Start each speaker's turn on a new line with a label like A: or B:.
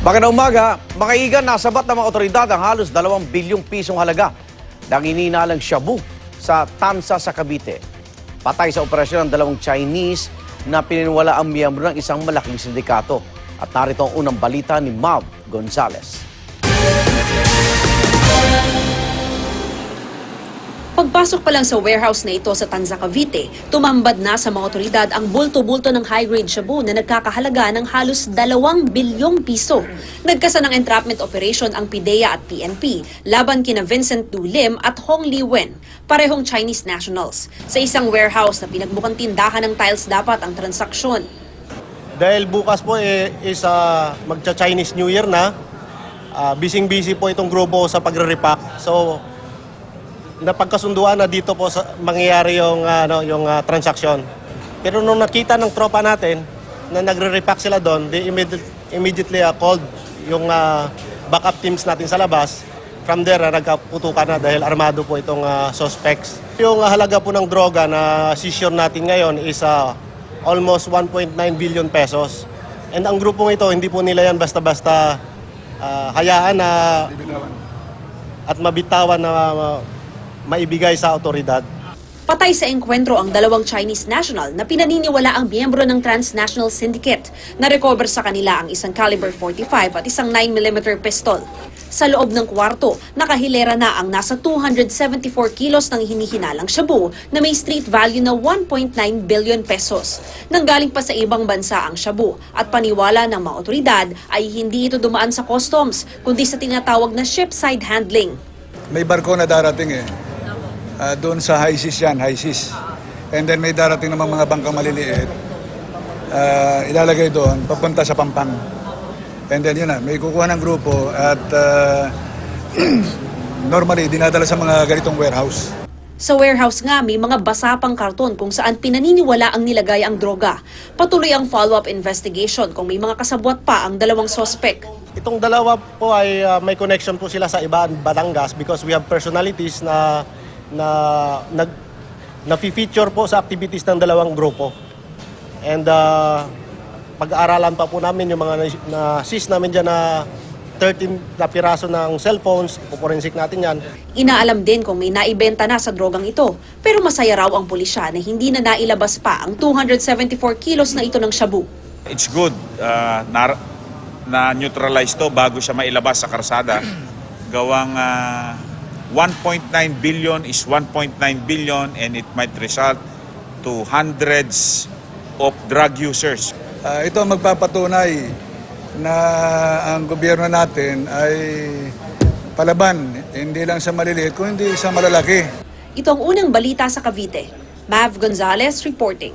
A: Magandang umaga, makaigan nasabat ng mga otoridad ang halos 2 bilyong pisong halaga ng ininalang shabu sa Tansa sa Cavite. Patay sa operasyon ng 2 Chinese na pininiwala ang miyembro ng isang malaking sindikato. At narito ang unang balita ni Mav Gonzales.
B: Pagpasok pa lang sa warehouse na ito sa Tanza, Cavite, tumambad na sa mga otoridad ang bulto-bulto ng high-grade shabu na nagkakahalaga ng halos 2 bilyong piso. Nagkasa ng entrapment operation ang PIDEA at PNP laban kina Vincent Du Lim at Hong Li Wen, parehong Chinese nationals. Sa isang warehouse na pinagbukang tindahan ng tiles dapat ang transaksyon.
C: Dahil bukas po is magcha-Chinese New Year na, busy-busy po itong grupo sa pagre-repack. So, napagkasunduan na dito po sa mangyayari yung transaksyon. Pero nung nakita ng tropa natin na nagre-repack sila doon, they immediately called yung backup teams natin sa labas. From there, nagkaputukan na dahil armado po itong suspects. Yung halaga po ng droga na seizure natin ngayon is almost 1.9 billion pesos. And ang grupong ito, hindi po nila yan basta-basta hayaan na at mabitawan na maibigay sa otoridad.
B: Patay sa engkwentro ang 2 Chinese national na pinaniniwala ang miyembro ng transnational syndicate. Na-recover sa kanila ang isang caliber 45 at isang 9mm pistol. Sa loob ng kwarto, nakahilera na ang nasa 274 kilos ng hinihinalang shabu na may street value na 1.9 billion pesos. Nanggaling pa sa ibang bansa ang shabu at paniwala ng mga otoridad ay hindi ito dumaan sa customs kundi sa tinatawag na ship-side handling.
D: May barko na darating doon sa high seas yan, high seas. And then may darating namang mga bangkang maliliit. Ilalagay doon, papunta sa Pampang. And then yun na, may kukuha ng grupo at normally dinadala sa mga ganitong warehouse.
B: Sa warehouse nga, may mga basa pang karton kung saan pinaniniwala ang nilagay ang droga. Patuloy ang follow-up investigation kung may mga kasabwat pa ang 2 suspect.
C: Itong dalawa po ay may connection po sila sa ibang Batangas because we have personalities na na-feature po sa activities ng 2 grupo. And pag-aaralan pa po namin yung mga na-seize namin dyan na 13 na piraso ng cellphones, ipoforensik natin yan.
B: Inaalam din kung may naibenta na sa drogang ito, pero masaya raw ang pulisya na hindi na nailabas pa ang 274 kilos na ito ng shabu.
E: It's good na neutralize to bago siya mailabas sa karsada. Gawang 1.9 billion is 1.9 billion and it might result to hundreds of drug users.
D: Ito magpapatunay na ang gobyerno natin ay palaban, hindi lang sa maliliit, kundi sa malalaki.
B: Ito ang unang balita sa Cavite. Mav Gonzales reporting.